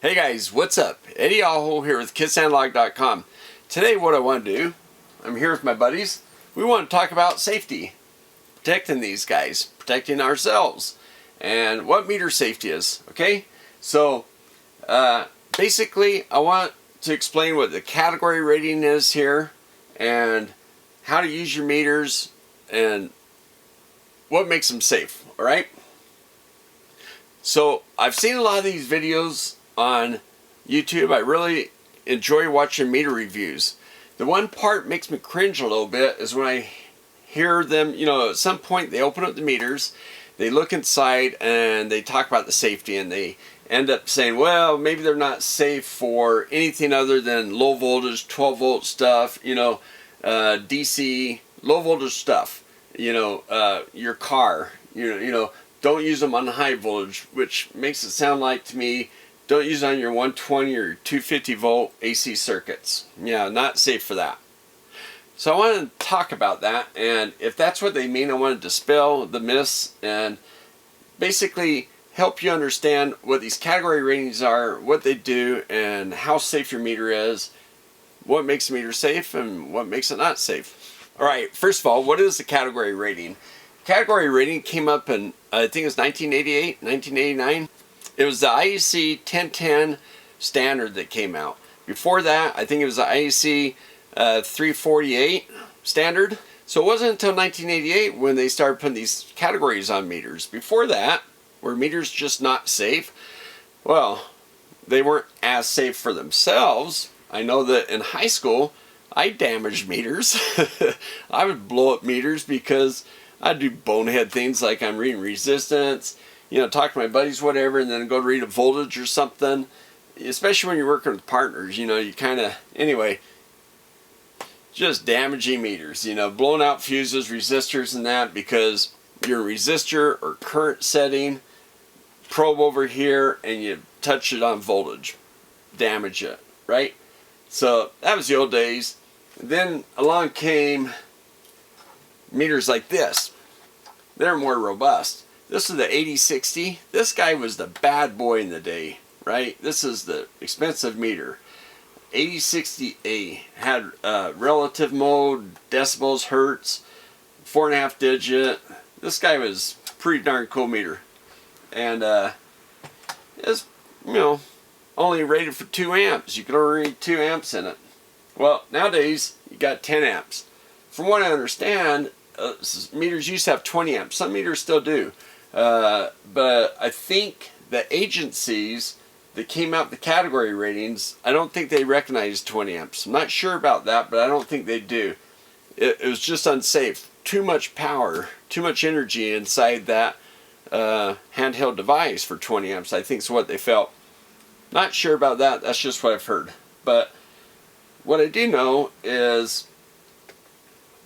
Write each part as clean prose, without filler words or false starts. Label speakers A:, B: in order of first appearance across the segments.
A: Hey guys, what's up? Eddie Aho here with kitsanalog.com. Today what I want to do, I'm here with my buddies. We want to talk about safety. Protecting these guys, protecting ourselves, and what meter safety is, okay? So, basically I want to explain what the category rating is here, and how to use your meters, and what makes them safe, alright? So, I've seen a lot of these videos on YouTube. I really enjoy watching meter reviews. The one part makes me cringe a little bit is when I hear them, you know, at some point they open up the meters, they look inside and they talk about the safety, and they end up saying, well, maybe they're not safe for anything other than low voltage, 12 volt stuff, you know, DC, low voltage stuff, you know, your car, you know, don't use them on high voltage, which makes it sound like to me, don't use it on your 120 or 250 volt AC circuits. Yeah, not safe for that. So I want to talk about that, and if that's what they mean, I want to dispel the myths and basically help you understand what these category ratings are, what they do, and how safe your meter is, what makes a meter safe and what makes it not safe. Alright, first of all, what is the category rating? Category rating came up in, I think it was 1988, 1989. It was the IEC 1010 standard that came out. Before that, I think it was the IEC 348 standard. So it wasn't until 1988 when they started putting these categories on meters. Before that, were meters just not safe? Well, they weren't as safe for themselves. I know that in high school, I damaged meters. I would blow up meters because I'd do bonehead things like I'm reading resistance, you know, talk to my buddies, whatever, and then go read a voltage or something. Especially when you're working with partners, you know, you kind of, anyway, just damaging meters, you know, blowing out fuses, resistors and that, because your resistor or current setting, probe over here, and you touch it on voltage, damage it, right? So that was the old days. Then along came meters like this. They're more robust. This is the 8060. This guy was the bad boy in the day, right? This is the expensive meter. 8060A had relative mode, decibels, hertz, 4.5 digit. This guy was a pretty darn cool meter. And it's, you know, only rated for 2 amps. You can only read 2 amps in it. Well, nowadays, you got 10 amps. From what I understand, meters used to have 20 amps. Some meters still do. But I think the agencies that came out with the category ratings, I don't think they recognized 20 amps. I'm not sure about that, but I don't think they do. It was just unsafe. Too much power, too much energy inside that handheld device for 20 amps, I think is what they felt. Not sure about that. That's just what I've heard. But what I do know is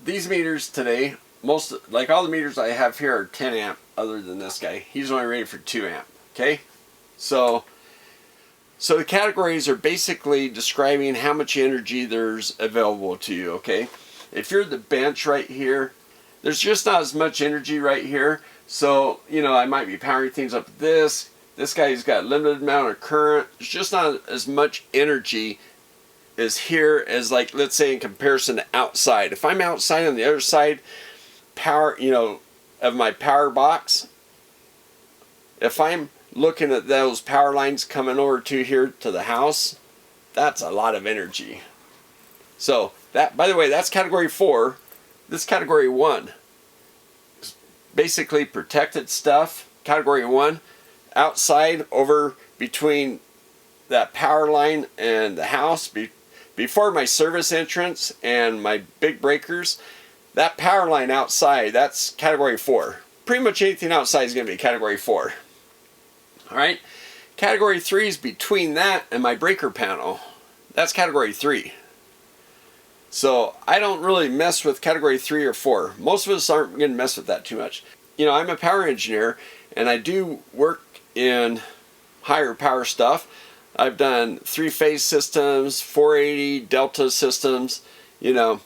A: these meters today, like all the meters I have here are 10 amp other than this guy. He's only rated for 2 amp. Okay? So the categories are basically describing how much energy there's available to you, okay? If you're the bench right here, there's just not as much energy right here. So, you know, I might be powering things up with this. This guy's got a limited amount of current. There's just not as much energy as here as, like, let's say in comparison to outside. If I'm outside on the other side, power, you know, of my power box, if I'm looking at those power lines coming over to here to the house, that's a lot of energy. So that, by the way, that's category 4. This category 1 is basically protected stuff. Category 1, outside over between that power line and the house, before my service entrance and my big breakers, that power line outside, that's category 4. Pretty much anything outside is going to be category 4. Alright, category 3 is between that and my breaker panel. That's category 3. So I don't really mess with category 3 or 4. Most of us aren't going to mess with that too much. You know, I'm a power engineer and I do work in higher power stuff. I've done 3-phase systems, 480 delta systems, you know,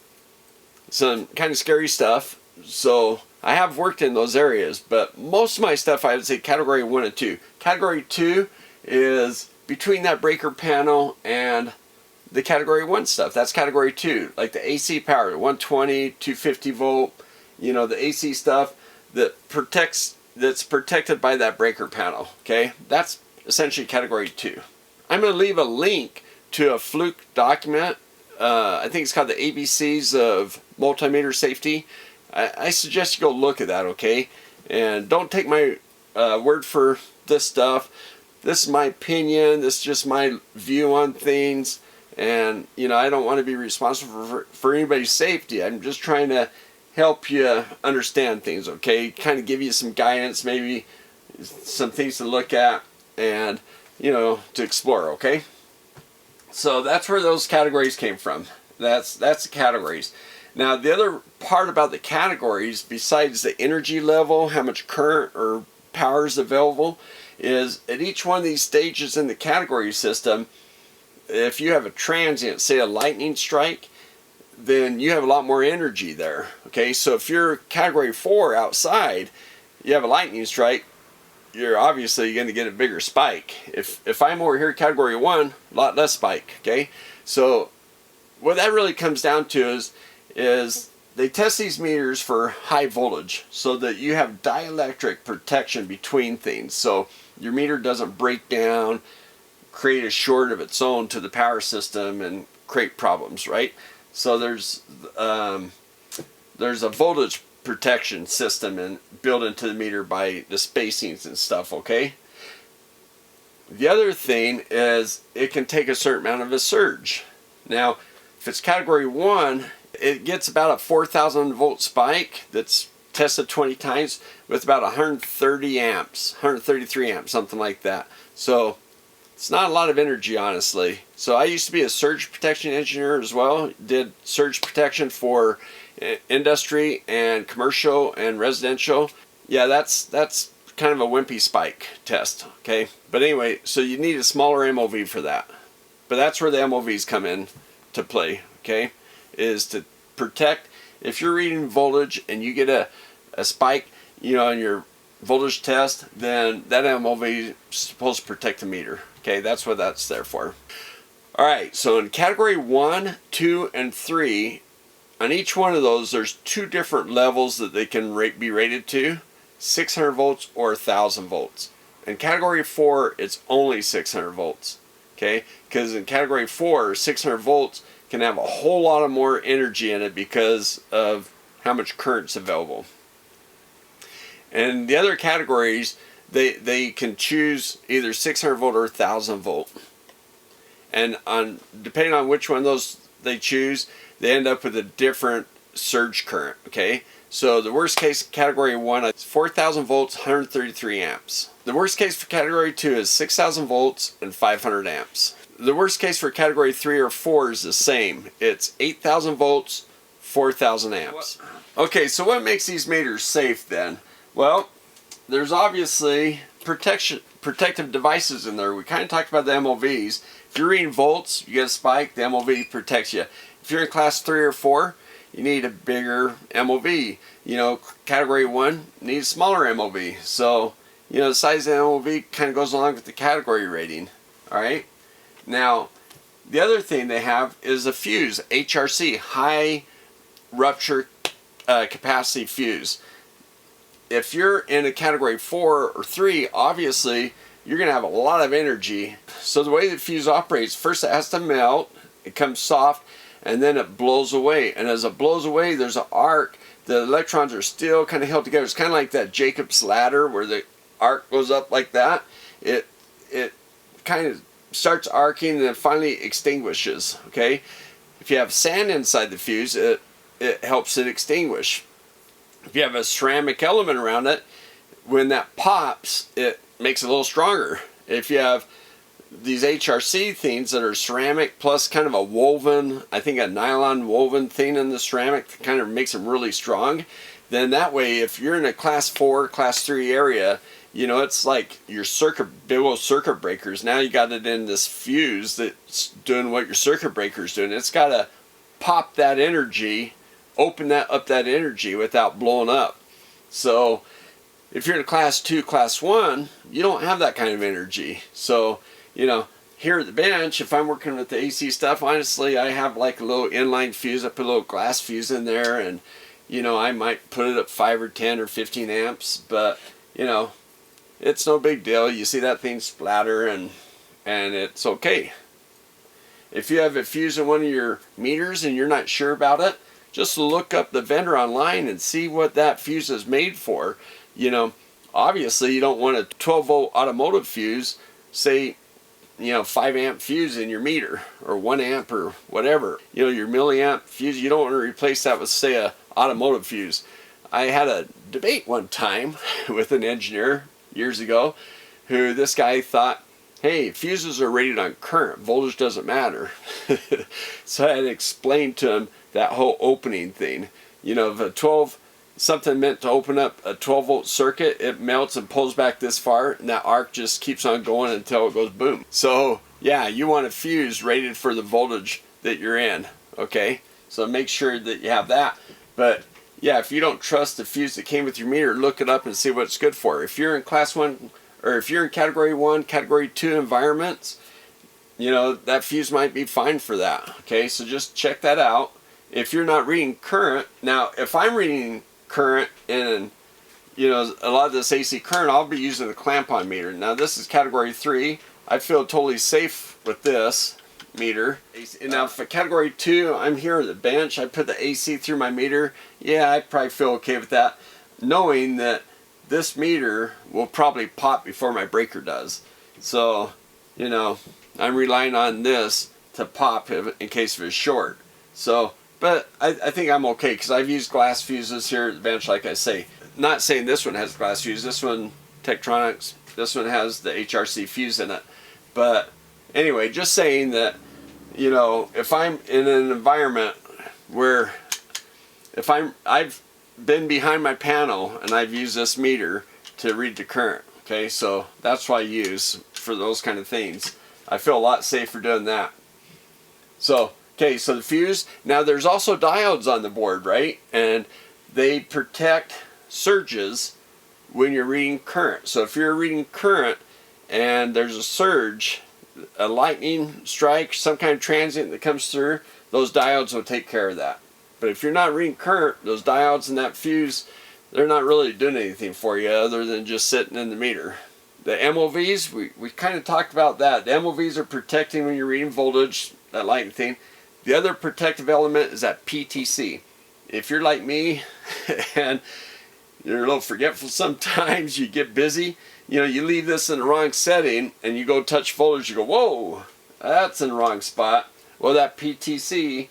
A: some kind of scary stuff. So I have worked in those areas, but most of my stuff I would say category 1 and 2. Category 2 is between that breaker panel and the category 1 stuff. That's category 2, like the AC power, 120, 250 volt, you know, the AC stuff that's protected by that breaker panel. Okay, that's essentially category 2. I'm going to leave a link to a Fluke document. I think it's called the ABCs of Multimeter Safety. I suggest you go look at that, okay? And don't take my word for this stuff. This is my opinion. This is just my view on things. And, you know, I don't want to be responsible for anybody's safety. I'm just trying to help you understand things, okay? Kind of give you some guidance, maybe some things to look at and, you know, to explore, okay? So that's where those categories came from. That's the categories. Now, the other part about the categories, besides the energy level, how much current or power is available, is at each one of these stages in the category system, if you have a transient, say a lightning strike, then you have a lot more energy there. Okay, so if you're category 4 outside, you have a lightning strike, you're obviously going to get a bigger spike. If I'm over here category 1, a lot less spike. Okay, so what that really comes down to is they test these meters for high voltage so that you have dielectric protection between things, so your meter doesn't break down, create a short of its own to the power system and create problems, right? So there's a voltage protection system built into the meter by the spacings and stuff, okay? The other thing is it can take a certain amount of a surge. Now, if it's category 1, it gets about a 4,000 volt spike that's tested 20 times with about 130 amps, 133 amps, something like that. So it's not a lot of energy, honestly. So I used to be a surge protection engineer as well. Did surge protection for industry and commercial and residential. Yeah, that's kind of a wimpy spike test, okay? But anyway, so you need a smaller MOV for that. But that's where the MOVs come in to play, okay? Is to protect. If you're reading voltage and you get a spike, you know, in your voltage test, then that MOV is supposed to protect the meter. Okay, that's what that's there for. Alright, so in category 1, 2, and 3, on each one of those there's 2 different levels that they can be rated to, 600 volts or 1,000 volts. In category 4, it's only 600 volts. Okay, because in category 4, 600 volts can have a whole lot of more energy in it because of how much current's available. And the other categories, they can choose either 600 volt or 1,000 volt. And depending on which one of those they choose, they end up with a different surge current, okay? So the worst case category 1 is 4,000 volts, 133 amps. The worst case for category 2 is 6,000 volts and 500 amps. The worst case for category 3 or 4 is the same. It's 8,000 volts, 4,000 amps. Okay, so what makes these meters safe then? Well, there's obviously protective devices in there. We kind of talked about the MOVs. If you're reading volts, you get a spike, the MOV protects you. If you're in class 3 or 4, you need a bigger MOV. You know, category 1 needs a smaller MOV. So, you know, the size of the MOV kind of goes along with the category rating. Alright? Now, the other thing they have is a fuse, HRC, high rupture capacity fuse. If you're in a category 4 or 3, obviously you're going to have a lot of energy. So the way the fuse operates, first it has to melt, it comes soft, and then it blows away. And as it blows away, there's an arc. The electrons are still kind of held together. It's kind of like that Jacob's ladder where the arc goes up like that. It kind of starts arcing and then finally extinguishes. Okay, if you have sand inside the fuse, it helps it extinguish. If you have a ceramic element around it, when that pops, it makes it a little stronger. If you have these HRC things that are ceramic plus kind of a woven, I think a nylon woven thing in the ceramic that kind of makes them really strong, then that way if you're in a class 4, class 3 area, you know, it's like your big old circuit breakers. Now you got it in this fuse that's doing what your circuit breaker's doing. It's got to pop that energy, open that energy without blowing up. So if you're in a class 2, class 1, you don't have that kind of energy. So, you know, here at the bench, if I'm working with the AC stuff, honestly, I have like a little inline fuse. I put a little glass fuse in there, and you know, I might put it at 5 or 10 or 15 amps, but you know, it's no big deal. You see that thing splatter, and it's okay. If you have a fuse in one of your meters and you're not sure about it, just look up the vendor online and see what that fuse is made for. You know, obviously you don't want a 12-volt automotive fuse, say, you know, 5 amp fuse in your meter, or 1 amp or whatever. You know, your milliamp fuse, you don't want to replace that with, say, a automotive fuse. I had a debate one time with an engineer years ago, who this guy thought, hey, fuses are rated on current, voltage doesn't matter. So I had to explain to him that whole opening thing. You know, if something meant to open up a 12-volt circuit, it melts and pulls back this far, and that arc just keeps on going until it goes boom. So yeah, you want a fuse rated for the voltage that you're in, okay? So make sure that you have that. But yeah, if you don't trust the fuse that came with your meter, look it up and see what it's good for. If you're in class 1, or if you're in category 1, category 2 environments, you know, that fuse might be fine for that, okay? So just check that out. If you're not reading current, now if I'm reading current and, you know, a lot of this AC current, I'll be using the clamp-on meter. Now this is category 3. I feel totally safe with this meter. And now for category 2, I'm here at the bench, I put the AC through my meter. Yeah, I probably feel okay with that, knowing that this meter will probably pop before my breaker does. So, you know, I'm relying on this to pop in case of a short. So, but I think I'm okay, because I've used glass fuses here at the bench, like I say. Not saying this one has glass fuse, this one, Tektronix, this one has the HRC fuse in it. But anyway, just saying that, you know, if I'm in an environment where, if I've been behind my panel and I've used this meter to read the current, okay, so that's what I use for those kind of things. I feel a lot safer doing that. So, okay, so the fuse, now there's also diodes on the board, right? And they protect surges when you're reading current. So if you're reading current and there's a surge, a lightning strike, some kind of transient that comes through, those diodes will take care of that. But if you're not reading current, those diodes and that fuse, they're not really doing anything for you other than just sitting in the meter. The MOVs, we kind of talked about that. The MOVs are protecting when you're reading voltage, that lighting thing. The other protective element is that PTC. If you're like me and you're a little forgetful sometimes, you get busy, you know, you leave this in the wrong setting and you go touch voltage, you go, whoa, that's in the wrong spot. Well, that PTC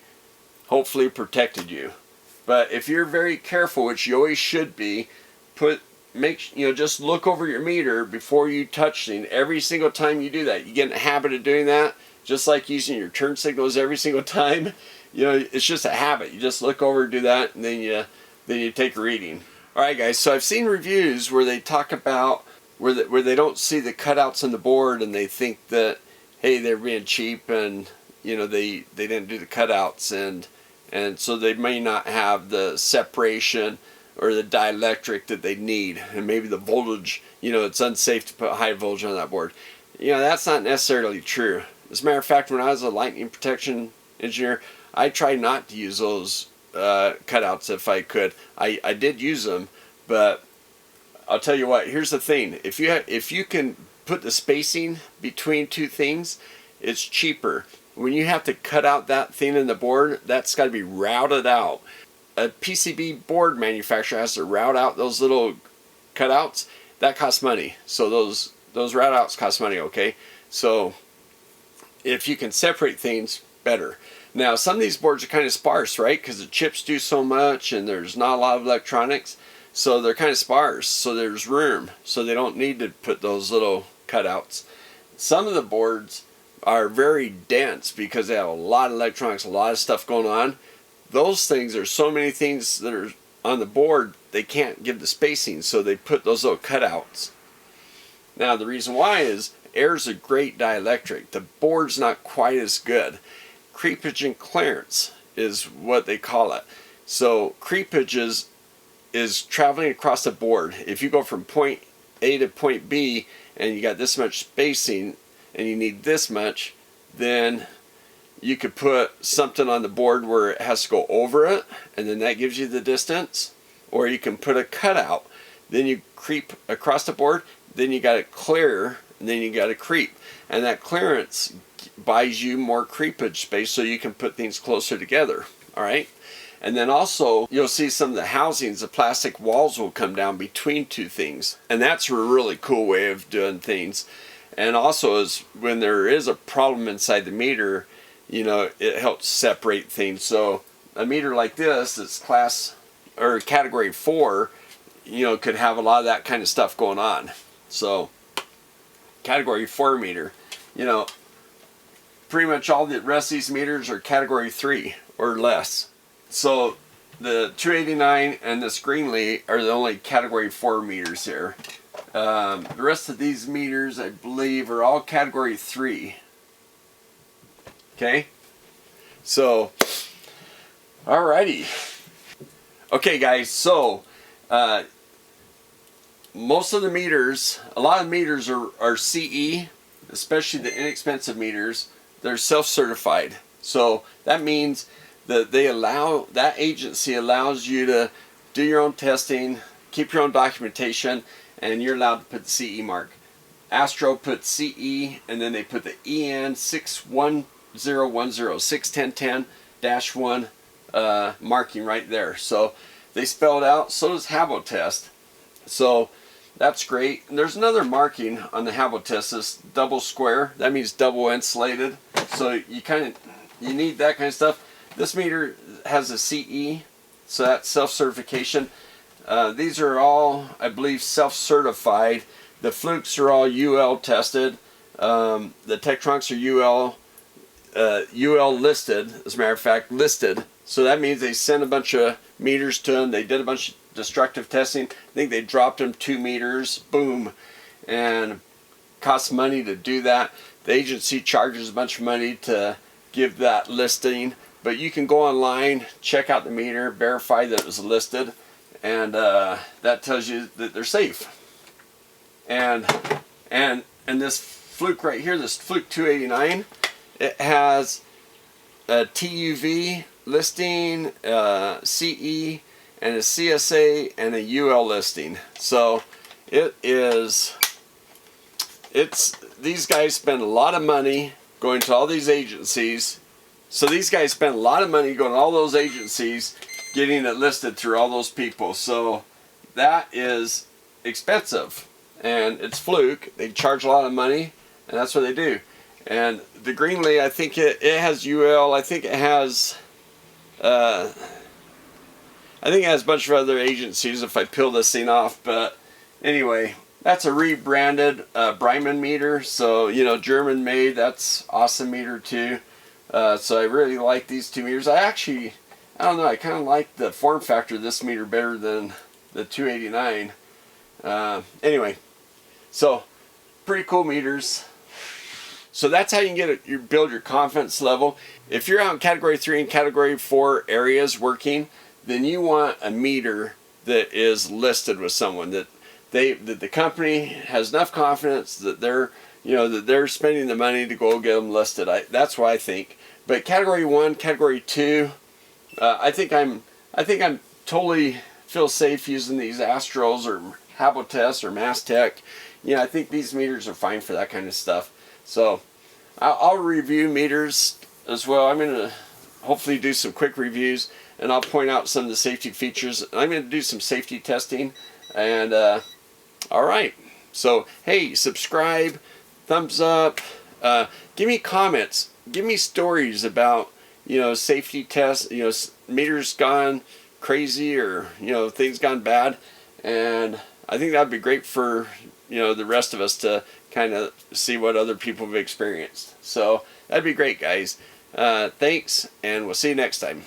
A: hopefully protected you. But if you're very careful, which you always should be, just look over your meter before you touch it. Every single time you do that, you get in the habit of doing that, just like using your turn signals every single time. You know, it's just a habit. You just look over and do that, and then you take a reading. All right, guys. So I've seen reviews where they talk about where they don't see the cutouts on the board, and they think that, hey, they're being cheap, and you know they didn't do the cutouts, and so they may not have the separation or the dielectric that they need, and maybe the voltage, you know, it's unsafe to put high voltage on that board. You know, that's not necessarily true. As a matter of fact, when I was a lightning protection engineer, I tried not to use those cutouts if I could. I did use them, but I'll tell you what, here's the thing. If you can put the spacing between two things, it's cheaper. When you have to cut out that thing in the board, that's got to be routed out. A PCB board manufacturer has to route out those little cutouts. That costs money. So those route outs cost money, okay? So if you can separate things, better. Now, some of these boards are kind of sparse, right? Because the chips do so much and there's not a lot of electronics. So they're kind of sparse. So there's room. So they don't need to put those little cutouts. Some of the boards are very dense because they have a lot of electronics, a lot of stuff going on. Those things, there's so many things that are on the board, they can't give the spacing, so they put those little cutouts. Now the reason why is air's a great dielectric. The board's not quite as good. Creepage and clearance is what they call it. So creepage is traveling across the board. If you go from point A to point B and you got this much spacing, and you need this much, then you could put something on the board where it has to go over it, and then that gives you the distance. Or you can put a cutout, then you creep across the board, then you got to clear, and then you got to creep, and that clearance buys you more creepage space so you can put things closer together. All right. And then also you'll see some of the housings, the plastic walls will come down between two things, and that's a really cool way of doing things. And also is when there is a problem inside the meter, you know, it helps separate things. So a meter like this that's class or category 4, you know, could have a lot of that kind of stuff going on. So category 4 meter, you know, pretty much all the rest of these meters are category 3 or less. So the 289 and this Greenlee are the only category 4 meters here. The rest of these meters, I believe, are all category 3. Okay? So, alrighty. Okay guys, so most of the meters, a lot of meters are CE, especially the inexpensive meters. They're self-certified. So that means that that agency allows you to do your own testing, keep your own documentation, and you're allowed to put the CE mark. Astro put CE, and then they put the EN 61010-61010-1 marking right there. So they spell it out. So does Habotest. So that's great. And there's another marking on the Habotest, this double square. That means double insulated. So you need that kind of stuff. This meter has a CE, so that's self-certification. These are all, I believe, self-certified. The Flukes are all UL tested. The Tektronix are UL listed, as a matter of fact, listed. So that means they sent a bunch of meters to them. They did a bunch of destructive testing. I think they dropped them 2 meters, boom, and costs money to do that. The agency charges a bunch of money to give that listing. But you can go online, check out the meter, verify that it was listed, and that tells you that they're safe. And this Fluke right here, this Fluke 289, it has a TUV listing, CE, and a CSA, and a UL listing. So these guys spend a lot of money going to all these agencies. So these guys spend a lot of money going to all those agencies, getting it listed through all those people. So that is expensive. And it's Fluke. They charge a lot of money, and that's what they do. And the Greenlee, I think it has UL. I think it has a bunch of other agencies if I peel this thing off. But anyway, that's a rebranded Breimann meter. So, you know, German made. That's awesome meter too. So I really like these 2 meters. I don't know, I kind of like the form factor of this meter better than the 289. Anyway, so pretty cool meters. So that's how you can build your confidence level. If you're out in category 3 and category 4 areas working, then you want a meter that is listed with someone, that the company has enough confidence that they're spending the money to go get them listed. That's what I think. But category 1, category 2, I think I'm totally feel safe using these Astros or Habotest or Mastech. You know, I think these meters are fine for that kind of stuff. So I'll review meters as well. I'm going to hopefully do some quick reviews, and I'll point out some of the safety features. I'm going to do some safety testing. And all right. So hey, subscribe. Thumbs up, give me comments, give me stories about, you know, safety tests, you know, meters gone crazy or, you know, things gone bad. And I think that'd be great for, you know, the rest of us to kind of see what other people have experienced. So that'd be great, guys. Thanks, and we'll see you next time.